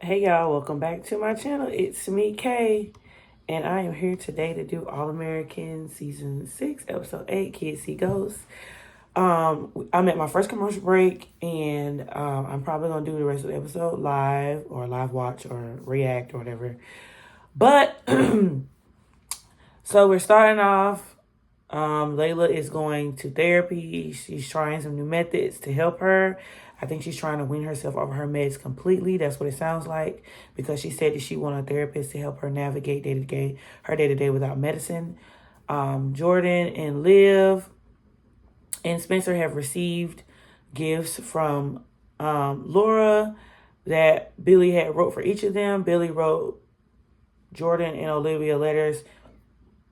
Hey y'all, welcome back to my channel. It's me, Kay, and I am here today to do All American Season 6, Episode 8, Kids See Ghosts. I'm at my first commercial break, and I'm probably going to do the rest of the episode live, or live watch, or react, or whatever. But, so we're starting off. Layla is going to therapy. She's trying some new methods to help her. I think she's trying to wean herself off her meds completely. That's what it sounds like, because she said that she wanted a therapist to help her navigate her day to day without medicine. Jordan and Liv and Spencer have received gifts from Laura that Billy had wrote for each of them. Billy wrote Jordan and Olivia letters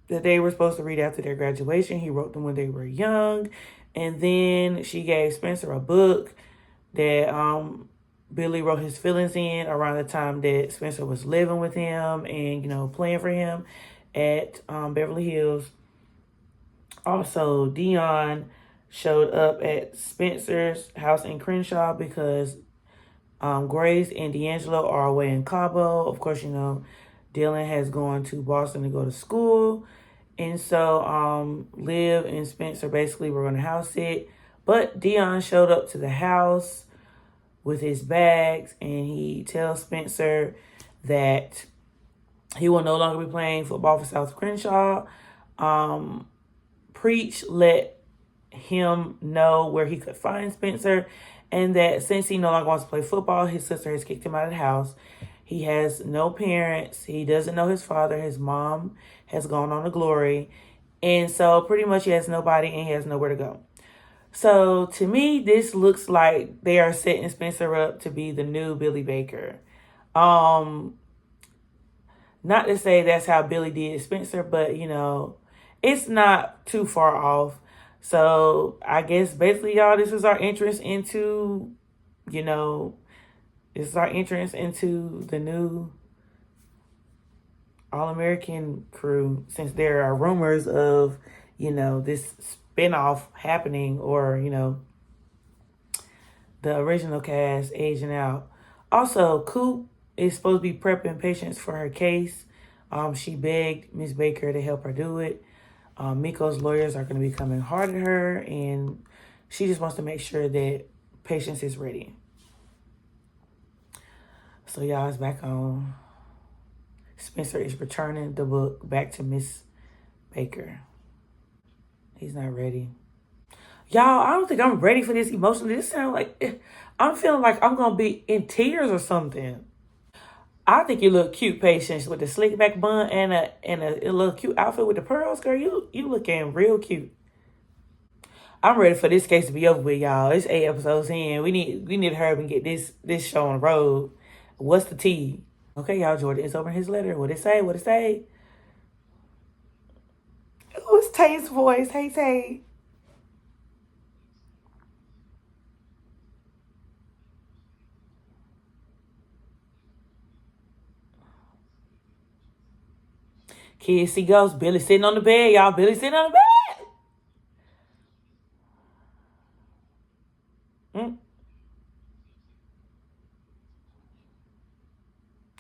that they were supposed to read after their graduation. He wrote them when they were young. And then she gave Spencer a book that Billy wrote his feelings in around the time that Spencer was living with him and, playing for him at Beverly Hills. Also, Dion showed up at Spencer's house in Crenshaw because Grace and D'Angelo are away in Cabo. Of course, Dylan has gone to Boston to go to school. And so Liv and Spencer basically were going to house sit. But Dion showed up to the house with his bags, and he tells Spencer that he will no longer be playing football for South Crenshaw. Preach let him know where he could find Spencer, and that since he no longer wants to play football, his sister has kicked him out of the house. He has no parents. He doesn't know his father. His mom has gone on to glory. And so pretty much he has nobody and he has nowhere to go. So to me, this looks like they are setting Spencer up to be the new Billy Baker. Not to say that's how Billy did Spencer, but it's not too far off. So I guess basically, y'all, this is our entrance into, this is our entrance into the new All-American crew, since there are rumors of, this spinoff happening, or, the original cast aging out. Also, Coop is supposed to be prepping patients for her case. She begged Miss Baker to help her do it. Miko's lawyers are going to be coming hard at her, and she just wants to make sure that Patience is ready. So y'all, it's back on. Spencer is returning the book back to Miss Baker. He's not ready. Y'all, I don't think I'm ready for this emotionally. This sounds like I'm feeling like I'm going to be in tears or something. I think you look cute, Patience, with the slick back bun and a little cute outfit with the pearls. Girl, you looking real cute. I'm ready for this case to be over with, y'all. It's 8 episodes in. We need to hurry up and get this show on the road. What's the tea? Okay, y'all, Jordan is over his letter. What it say? What it say? Oh, it's Taye's voice. Hey, Taye. Kids see ghosts. Billy sitting on the bed, y'all. Billy sitting on the bed.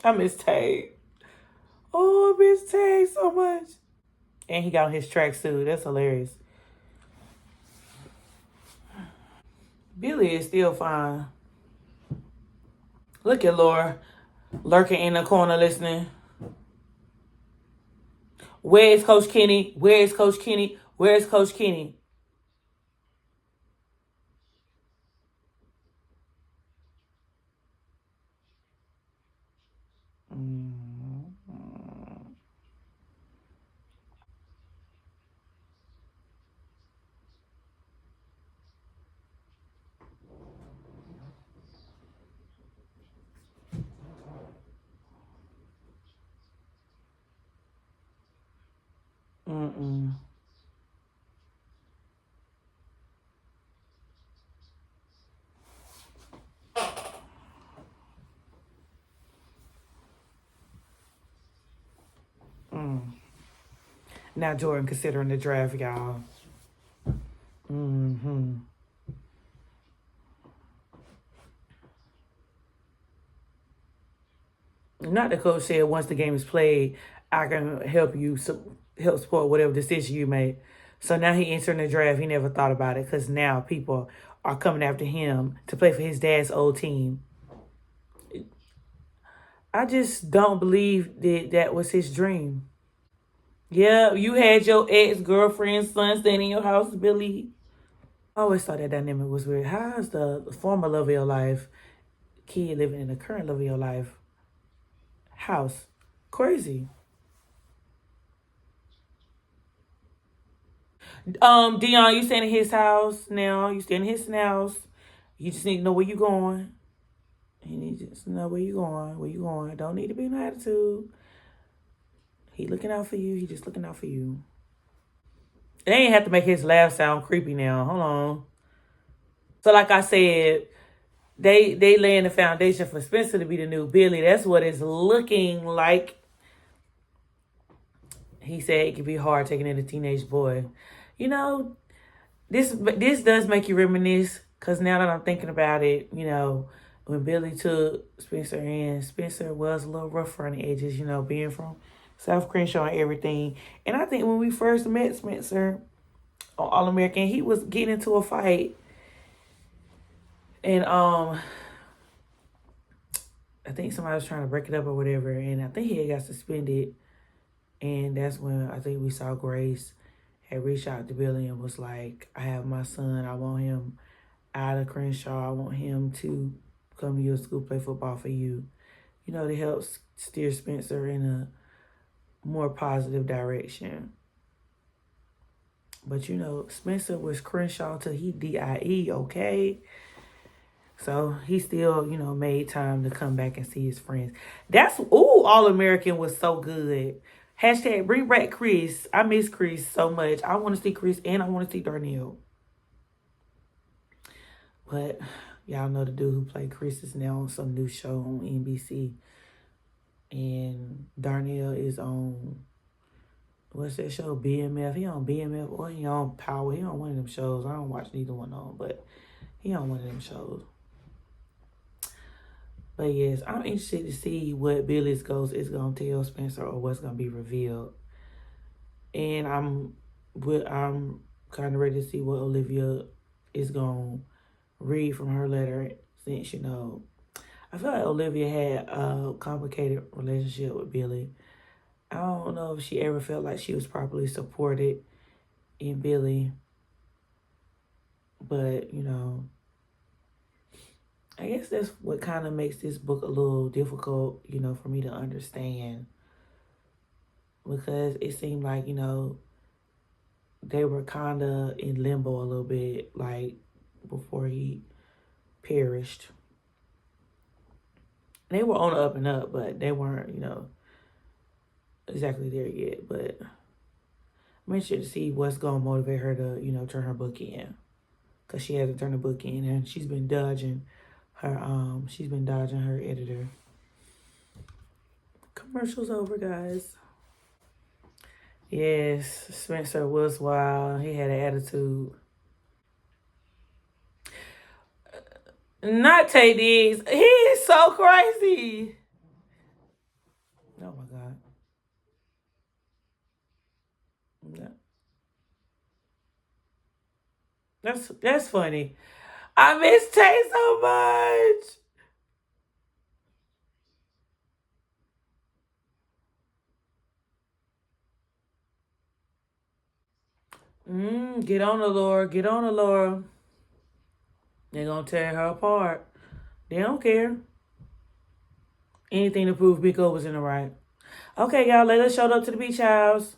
I miss Taye. Oh, I miss Taye so much. And he got on his tracksuit. That's hilarious. Billy is still fine. Look at Laura lurking in the corner listening. Where is Coach Kenny? Where is Coach Kenny? Where is Coach Kenny? Mm-mm. Now Jordan considering the draft, y'all. Mm-hmm. Not the coach said once the game is played, I can help you help support whatever decision you made. So now he entering the draft. He never thought about it because now people are coming after him to play for his dad's old team. I just don't believe that that was his dream. Yeah, you had your ex-girlfriend's son staying in your house, Billy. I always thought that dynamic was weird. How is the former love of your life kid living in the current love of your life house? Crazy. Dion, you staying in his house now. You staying in his house. You just need to know where you going. You need to just know where you going. Where you going. Don't need to be in an attitude. He looking out for you. He just looking out for you. They ain't have to make his laugh sound creepy now. Hold on. So like I said, they laying the foundation for Spencer to be the new Billy. That's what it's looking like. He said it could be hard taking in a teenage boy. You know, this does make you reminisce, because now that I'm thinking about it, when Billy took Spencer in, Spencer was a little rough around the edges, being from South Crenshaw and everything. And I think when we first met Spencer on All American, he was getting into a fight. And I think somebody was trying to break it up or whatever, and I think he had got suspended. And that's when I think we saw Grace had reached out to Billy and was like, I have my son. I want him out of Crenshaw. I want him to come to your school, play football for you. To help steer Spencer in a more positive direction. But, Spencer was Crenshaw till he DIE, okay? So he still, made time to come back and see his friends. All American was so good. Hashtag bring back Chris. I miss Chris so much. I want to see Chris and I want to see Darnell. But y'all know the dude who played Chris is now on some new show on NBC. And Darnell is on, what's that show? BMF. He on BMF or he on Power. He on one of them shows. I don't watch neither one of them, but he on one of them shows. But yes, I'm interested to see what Billy's ghost is going to tell Spencer or what's going to be revealed. And I'm kind of ready to see what Olivia is going to read from her letter, since, I feel like Olivia had a complicated relationship with Billy. I don't know if she ever felt like she was properly supported in Billy. But, I guess that's what kind of makes this book a little difficult, for me to understand. Because it seemed like, they were kind of in limbo a little bit, like, before he perished. They were on the up and up, but they weren't, exactly there yet. But I'm interested to see what's going to motivate her to, turn her book in. Because she hasn't turned the book in, and she's been dodging her editor. Commercials over, guys. Yes, Spencer was wild. He had an attitude. Not Taye Diggs. He is so crazy. Oh my God. Yeah. That's funny. I miss Taye so much. Get on the Laura. Get on the Laura. They're going to tear her apart. They don't care. Anything to prove Biko was in the right. Okay, y'all. Layla showed up to the beach house.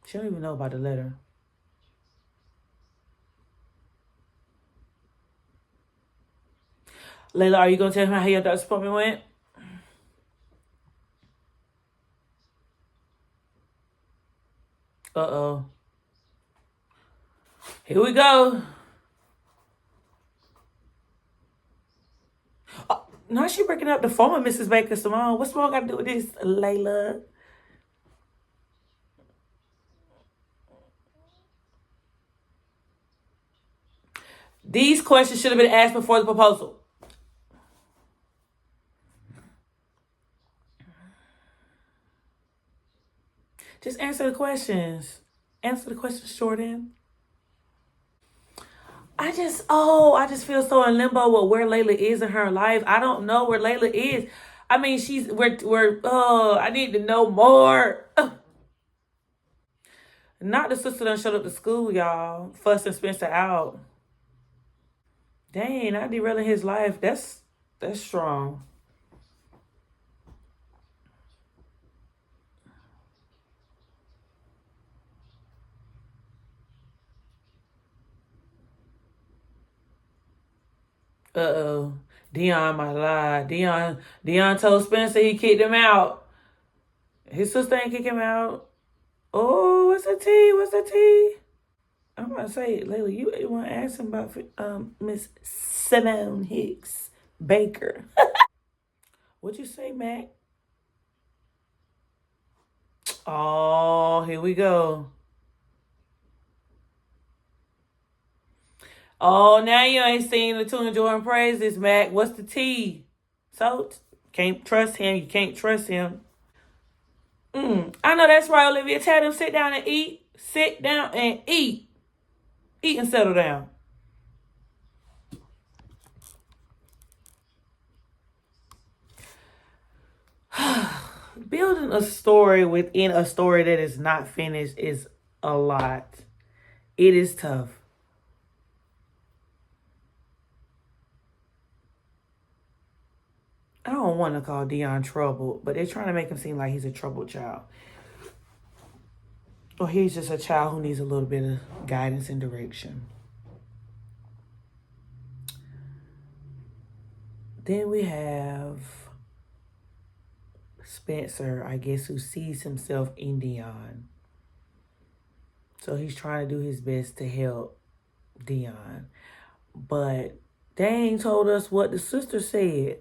She don't even know about the letter. Layla, are you going to tell him how your doctor's appointment went? Uh-oh. Here we go. Oh, now she breaking up the former Mrs. Baker Simone. What's wrong got to do with this, Layla? These questions should have been asked before the proposal. Just answer the questions. Answer the questions, Jordan. I just feel so in limbo with where Layla is in her life. I don't know where Layla is. I mean, I need to know more. Not the sister done shut up the school, y'all. Fussing Spencer out. Dang, I derailing his life. That's strong. Uh-oh. Dion might lie. Dion told Spencer he kicked him out. His sister ain't kick him out. Oh, what's the tea? What's the tea? I'm gonna say, Layla, you want to ask him about Miss Simone Hicks Baker? What'd you say, Mac? Oh, here we go. Oh, now you ain't seen the Tuna Jordan praises, Mac. What's the tea? So can't trust him. You can't trust him. I know that's right, Olivia. Tell them sit down and eat. Sit down and eat. Eat and settle down. Building a story within a story that is not finished is a lot. It is tough. I don't want to call Dion troubled, but they're trying to make him seem like he's a troubled child. Or he's just a child who needs a little bit of guidance and direction. Then we have Spencer, I guess, who sees himself in Dion. So he's trying to do his best to help Dion. But they ain't told us what the sister said.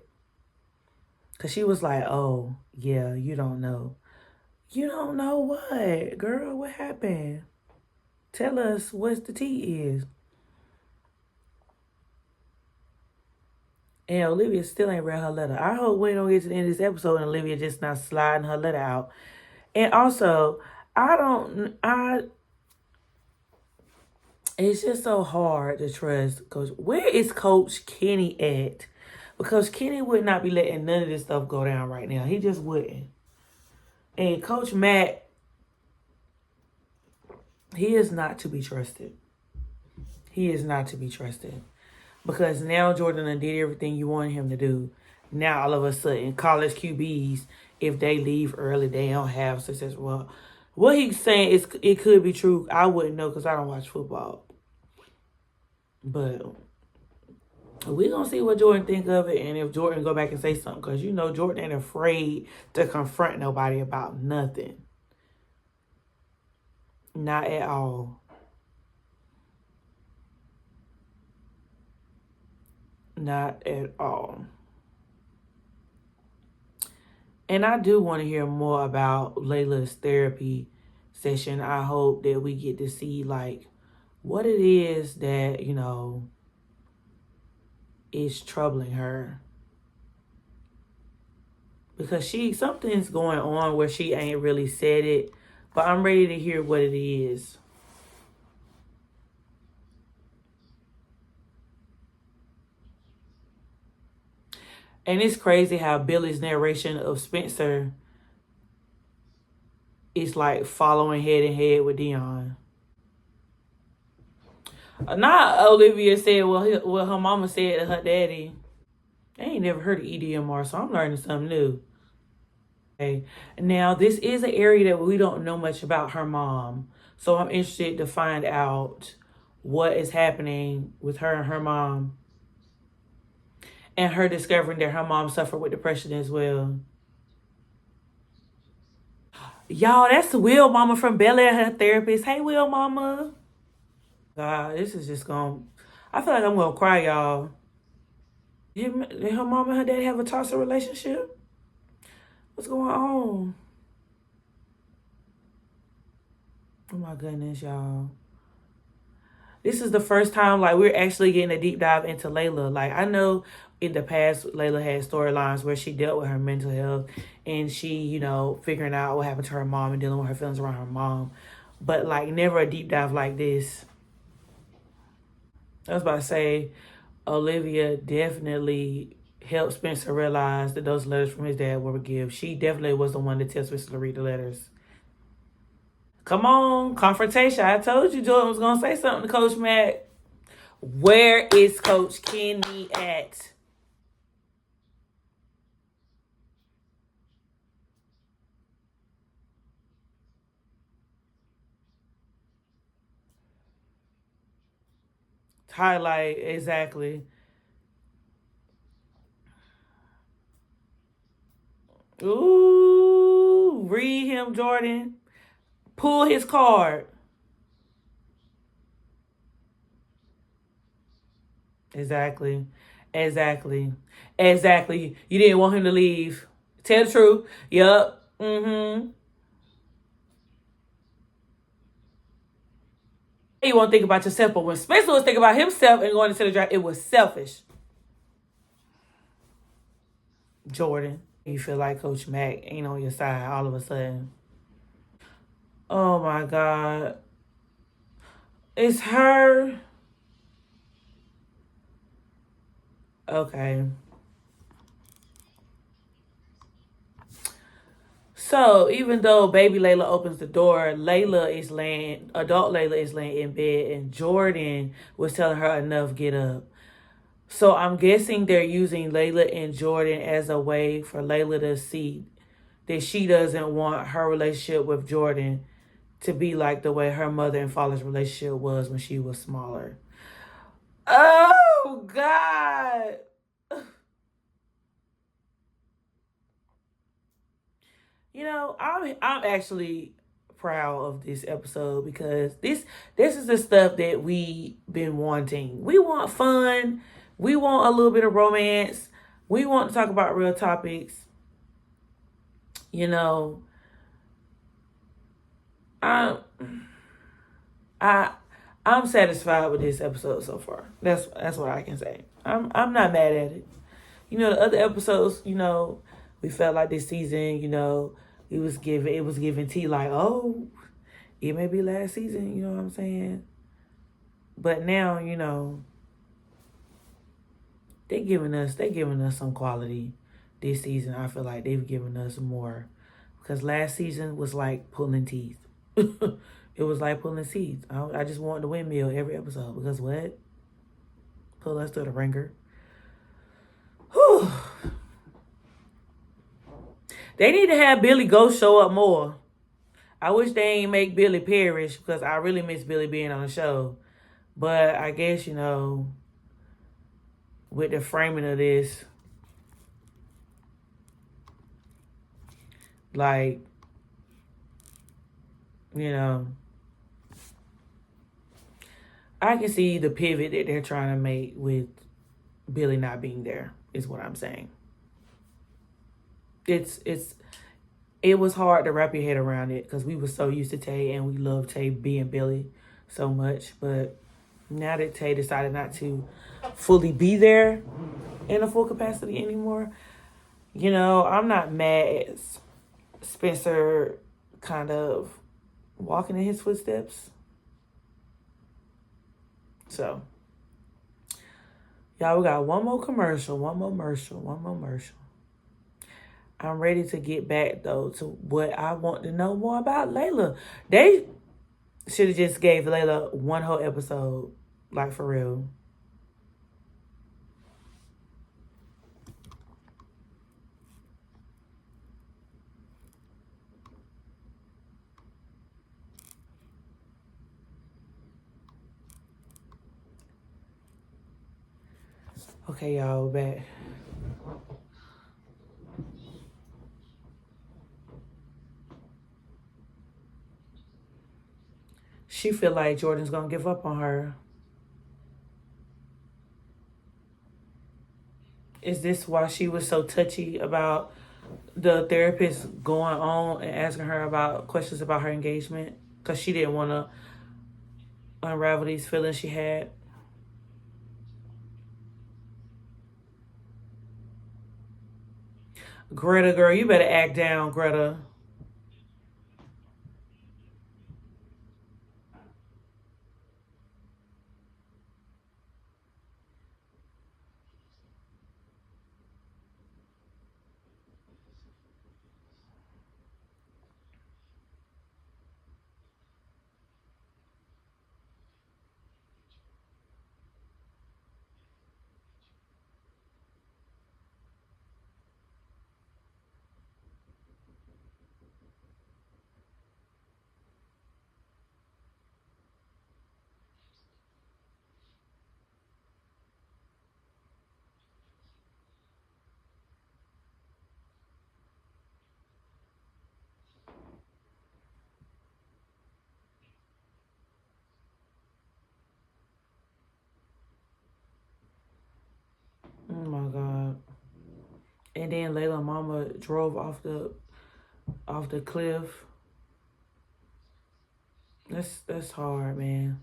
Because she was like, oh, yeah, you don't know. You don't know what? Girl, what happened? Tell us what the tea is. And Olivia still ain't read her letter. I hope we don't get to the end of this episode and Olivia just not sliding her letter out. And also, it's just so hard to trust Coach. Where is Coach Kenny at? Because Kenny would not be letting none of this stuff go down right now. He just wouldn't. And Coach Matt, he is not to be trusted. He is not to be trusted. Because now Jordan did everything you wanted him to do. Now all of a sudden, college QBs, if they leave early, they don't have success. Well, what he's saying is it could be true. I wouldn't know because I don't watch football. But we're going to see what Jordan think of it and if Jordan go back and say something. Because you know Jordan ain't afraid to confront nobody about nothing. Not at all. Not at all. And I do want to hear more about Layla's therapy session. I hope that we get to see like what it is that, you know, is troubling her. Because something's going on where she ain't really said it. But I'm ready to hear what it is. And it's crazy how Billy's narration of Spencer is like following head in head with Dion. Not Olivia said what her mama said to her daddy. I ain't never heard of EDMR, so I'm learning something new. Okay. Now, this is an area that we don't know much about her mom. So I'm interested to find out what is happening with her and her mom. And her discovering that her mom suffered with depression as well. Y'all, that's Will Mama from Bel Air, her therapist. Hey, Will Mama. God, this is just going. I feel like I'm going to cry, y'all. Did her mom and her daddy have a toxic relationship? What's going on? Oh, my goodness, y'all. this is the first time like we're actually getting a deep dive into Layla. Like I know in the past Layla had storylines where she dealt with her mental health and she, figuring out what happened to her mom and dealing with her feelings around her mom. But like never a deep dive like this. I was about to say Olivia definitely helped Spencer realize that those letters from his dad were a gift. She definitely was the one that tells Spencer to read the letters. Come on, confrontation. I told you Jordan was going to say something to Coach Matt. Where is Coach Kenny at? Highlight, exactly. Ooh, read him, Jordan. Pull his card. Exactly. Exactly. Exactly. You didn't want him to leave. Tell the truth. Yup. Mm-hmm. You won't think about yourself, but when Spencer was thinking about himself and going into the draft, it was selfish. Jordan. You feel like Coach Mack ain't on your side all of a sudden. Oh my God. It's her. Okay. So even though baby Layla opens the door, adult Layla is laying in bed, and Jordan was telling her enough, get up. So I'm guessing they're using Layla and Jordan as a way for Layla to see that she doesn't want her relationship with Jordan to be like the way her mother and father's relationship was when she was smaller. Oh God. I'm actually proud of this episode because this is the stuff that we been wanting. We want fun. We want a little bit of romance. We want to talk about real topics. You know, I I I'm satisfied with this episode so far. That's what I can say. I'm not mad at it. The other episodes, we felt like this season, it was giving tea like, oh, it may be last season, you know what I'm saying? But now, they giving us some quality this season. I feel like they've given us more. Because last season was like pulling teeth. It was like pulling seeds. I just wanted the windmill every episode because what? Pull us to the ringer. Whew. They need to have Billy Ghost show up more. I wish they ain't make Billy perish because I really miss Billy being on the show. But I guess, with the framing of this, like, you know, I can see the pivot that they're trying to make with Billy not being there, is what I'm saying. It was hard to wrap your head around it because we were so used to Taye and we love Taye being Billy so much. But now that Taye decided not to fully be there in a full capacity anymore, I'm not mad at Spencer kind of walking in his footsteps. So, y'all, we got one more commercial. I'm ready to get back, though, to what I want to know more about Layla. They should have just gave Layla one whole episode, like, for real. Okay, y'all, we're back. She feel like Jordan's gonna give up on her. Is this why she was so touchy about the therapist going on and asking her about questions about her engagement? Because she didn't want to. unravel these feelings she had. Greta, girl, you better act down, Greta. Oh my God. And then Layla mama drove off the cliff. That's hard, man.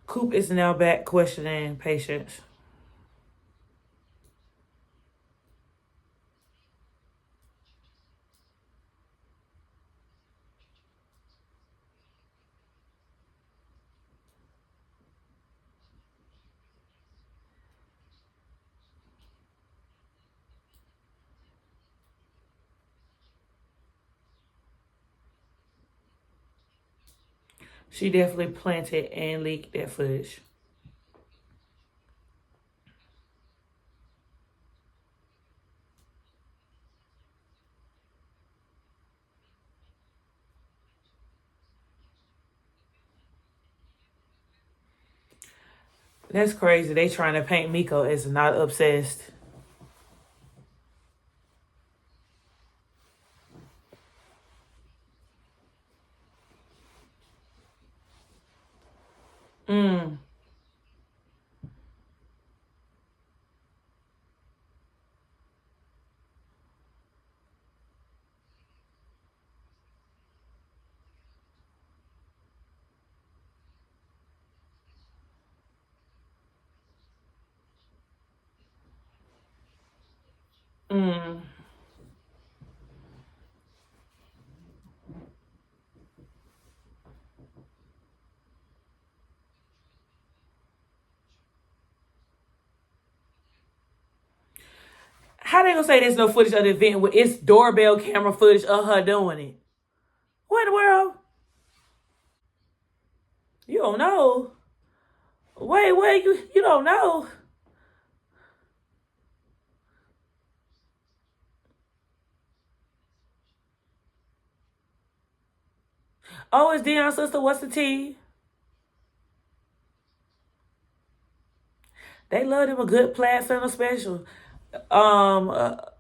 Coop is now back questioning Patience. She definitely planted and leaked that footage. That's crazy. They trying to paint Miko as not obsessed. Mm. Mm. How they gonna say there's no footage of the event with it's doorbell camera footage of her doing it? What in the world? You don't know. Wait, you don't know. Oh, it's Dion's sister. What's the tea? They love them a good plaid center special.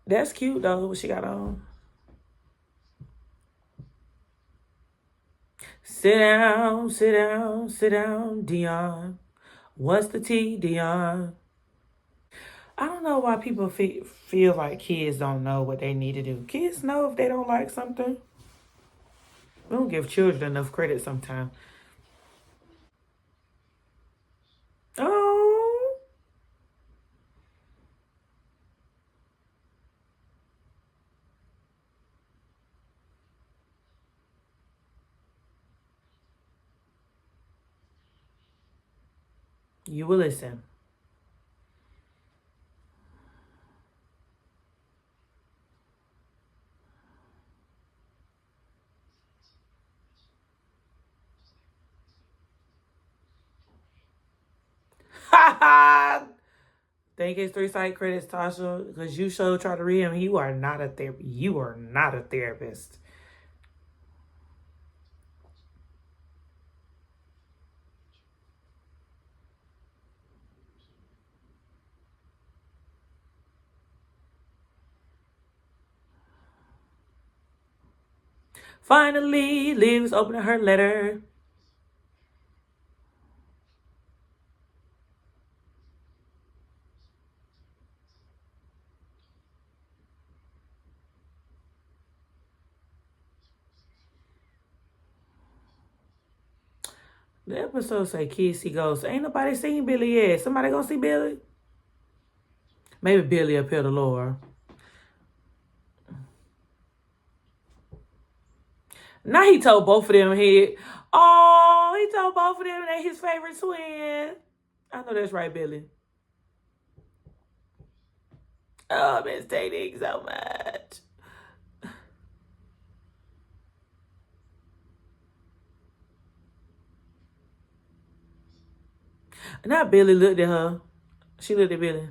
That's cute though. What she got on? Sit down, sit down, sit down, Dion. What's the tea, Dion? I don't know why people feel like kids don't know what they need to do. Kids know if they don't like something. We don't give children enough credit sometimes. Oh, you will listen. Ha ha! Think it's 3 site credits, Tasha, because you showed try to read him. You are not a therapist. You are not a therapist. Finally, Liv's opening her letter. The episode say kids see ghosts. Ain't nobody seen Billy yet. Somebody gonna see Billy? Maybe Billy appeal to Laura. Now he told both of them he told both of them they his favorite twin. I know that's right, Billy. Oh, I miss dating so much. Not Billy looked at her. She looked at Billy.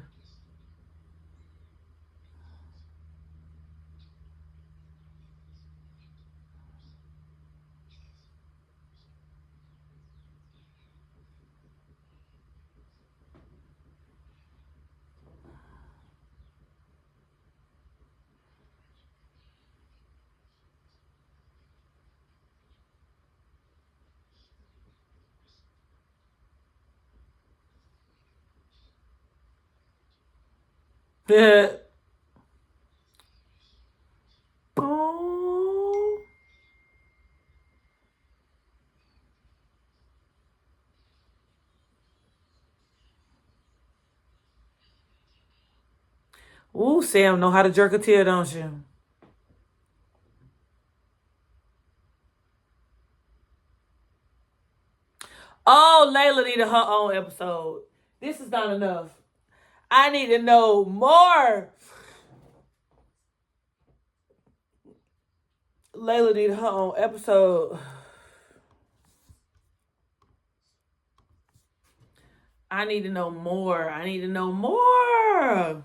Yeah. Oh. Ooh, Sam know how to jerk a tear, don't you? Oh, Layla needed her own episode. This is not enough. I need to know more. Layla needed her own episode. I need to know more. I need to know more.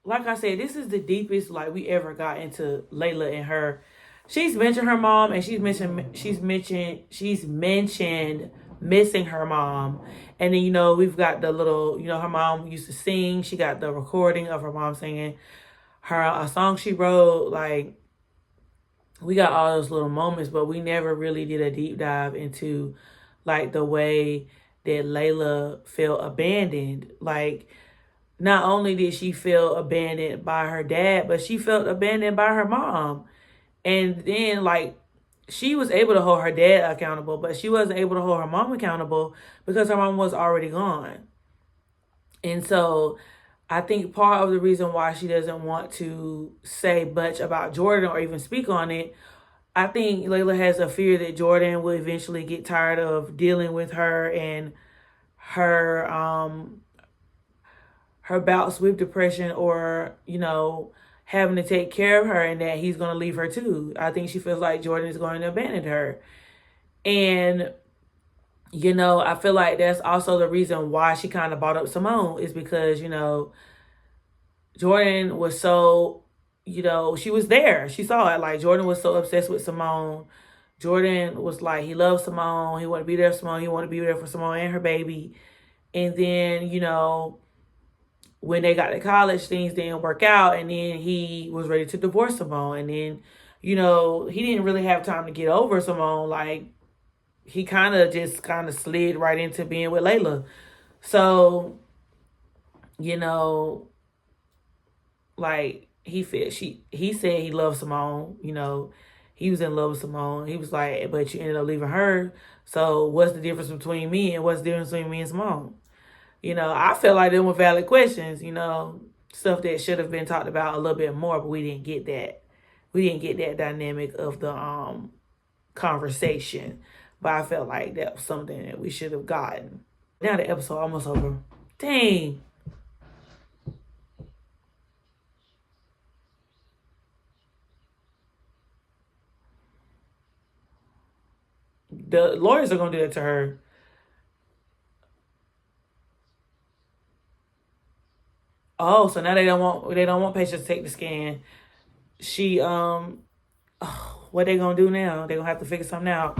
Like I said, this is the deepest like we ever got into Layla and her. She's mentioned her mom, and she's mentioned missing her mom. And then we've got the little her mom used to sing. She got the recording of her mom singing her a song she wrote. Like, we got all those little moments, but we never really did a deep dive into like the way that Layla felt abandoned. Like, not only did she feel abandoned by her dad, but she felt abandoned by her mom. And then, like, she was able to hold her dad accountable, but she wasn't able to hold her mom accountable because her mom was already gone. And so I think part of the reason why she doesn't want to say much about Jordan or even speak on it, I think Layla has a fear that Jordan will eventually get tired of dealing with her and her her bouts with depression, or having to take care of her, and that he's going to leave her too. I think she feels like Jordan is going to abandon her. And I feel like that's also the reason why she kind of brought up Simone, is because Jordan was so, she was there. She saw it. Like, Jordan was so obsessed with Simone. Jordan was like, he loves Simone. He wanted to be there for Simone. He wanted to be there for Simone and her baby. And then, when they got to college, things didn't work out. And then he was ready to divorce Simone. And then, he didn't really have time to get over Simone. Like, he kind of slid right into being with Layla. So, you know, like, he said he loved Simone. He was in love with Simone. He was like, but you ended up leaving her. So what's the difference between me, and what's the difference between me and Simone? I feel like them were valid questions, stuff that should have been talked about a little bit more, but we didn't get that. We didn't get that dynamic of the conversation. But I felt like that was something that we should have gotten. Now the episode almost over. Dang. The lawyers are gonna do that to her. Oh, so now they don't want patients to take the scan. She what they gonna do now? They gonna have to figure something out.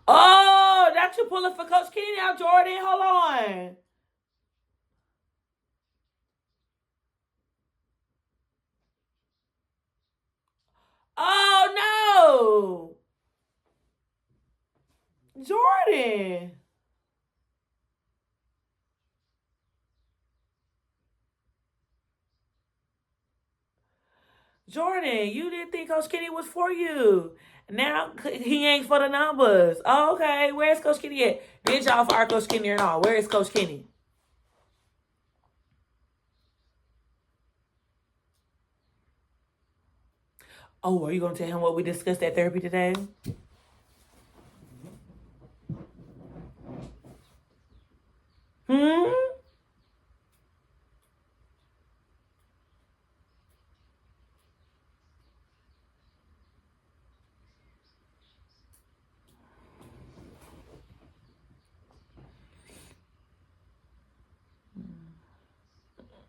Oh, not you pulling for Coach Kenny now, Jordan. Hold on. Oh no, Jordan. Jordan, you didn't think Coach Kenny was for you. Now he ain't for the numbers. Oh, okay, where's Coach Kenny at? Did y'all fire Coach Kenny or not? Where is Coach Kenny? Oh, are you gonna tell him what we discussed at therapy today? Hmm.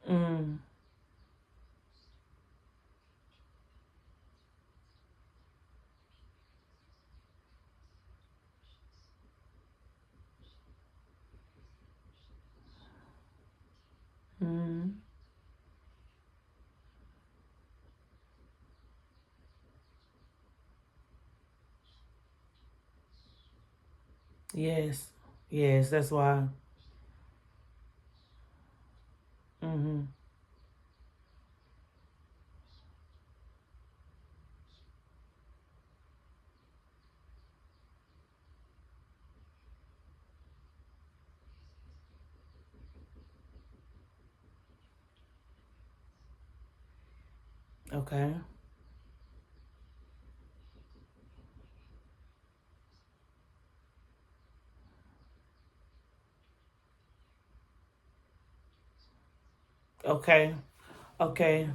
Mm. Mm. Yes. Yes, that's why. Mm-hmm. Okay. Okay. Okay.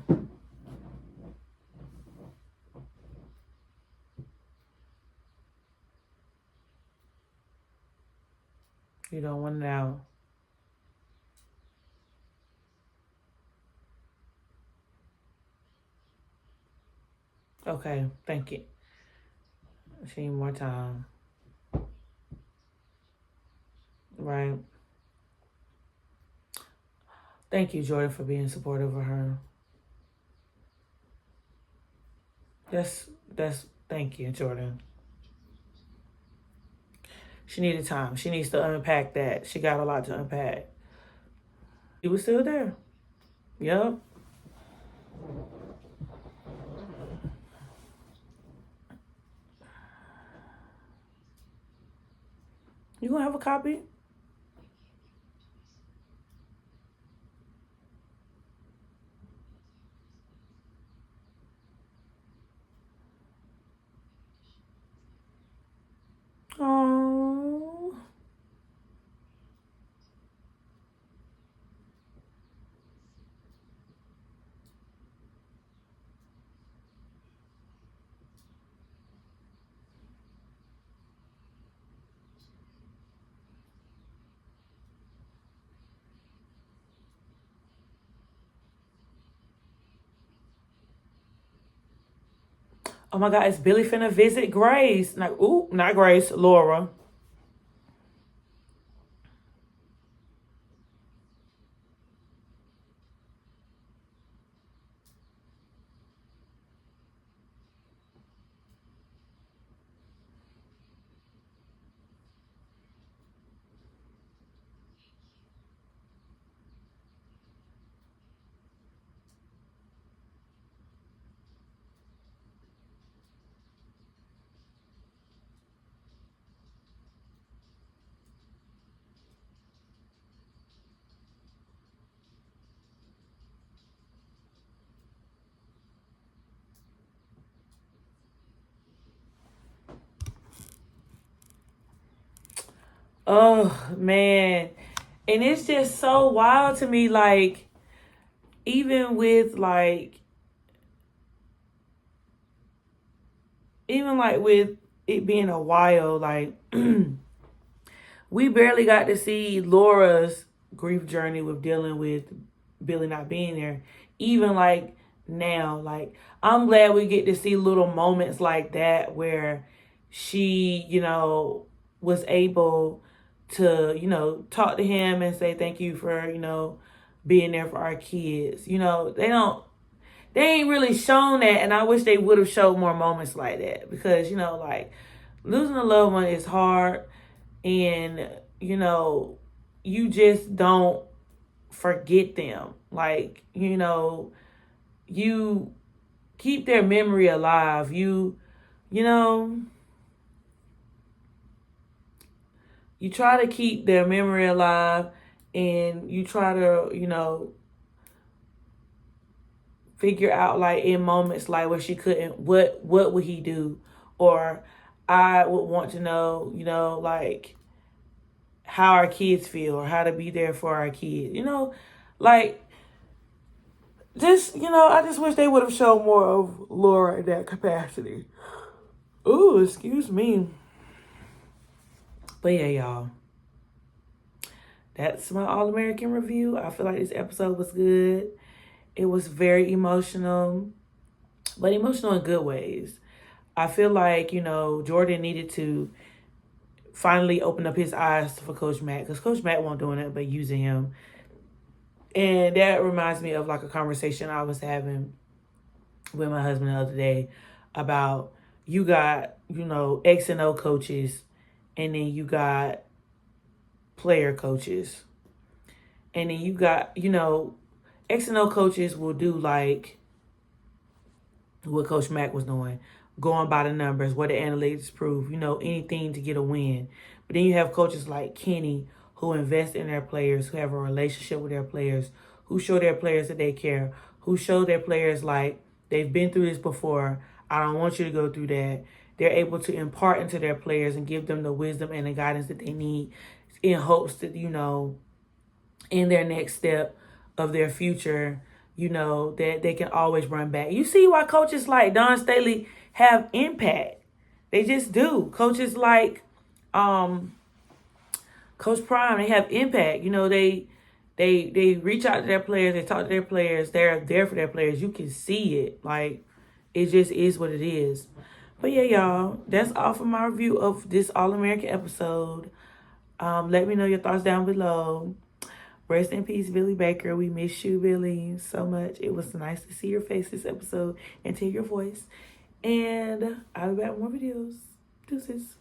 You don't want it out. Okay. Thank you. She need more time. Right. Thank you, Jordan, for being supportive of her. That's thank you, Jordan. She needed time. She needs to unpack that. She got a lot to unpack. He was still there. Yep. You gonna have a copy? Oh. Oh my God, is Billy finna visit Grace? Not Grace, Laura. Oh man. And it's just so wild to me, like, even with like even like with it being a while, like we barely got to see Laura's grief journey with dealing with Billy not being there. Even like now, like I'm glad we get to see little moments like that where she, was able to, talk to him and say thank you for, being there for our kids. They ain't really shown that, and I wish they would have showed more moments like that because, like losing a loved one is hard, and you just don't forget them. Like, you keep their memory alive. You you know, you try to keep their memory alive, and you try to, you know, figure out like in moments like where she couldn't, what would he do? Or I would want to know, you know, like how our kids feel or how to be there for our kids. You know, like just, you know, I just wish they would have shown more of Laura in that capacity. Ooh, excuse me. But yeah, y'all. That's my All-American review. I feel like this episode was good. It was very emotional, but emotional in good ways. I feel like, you know, Jordan needed to finally open up his eyes for Coach Matt, because Coach Matt won't doing it but using him. And that reminds me of like a conversation I was having with my husband the other day about, you got, you know, X and O coaches, and then you got player coaches. And then you got, you know, X and O coaches will do like what Coach Mack was doing, going by the numbers, what the analytics prove, you know, anything to get a win. But then you have coaches like Kenny who invest in their players, who have a relationship with their players, who show their players that they care, who show their players like they've been through this before. I don't want you to go through that. They're able to impart into their players and give them the wisdom and the guidance that they need in hopes that, you know, in their next step of their future, you know, that they can always run back. You see why coaches like Don Staley have impact. They just do. Coaches like Coach Prime, they have impact. You know, they reach out to their players, they talk to their players, they're there for their players. You can see it. Like, it just is what it is. But yeah, y'all, that's all for my review of this All-American episode. Let me know your thoughts down below. Rest in peace, Billy Baker. We miss you, Billy, so much. It was nice to see your face this episode and to hear your voice. And I'll be back with more videos. Deuces.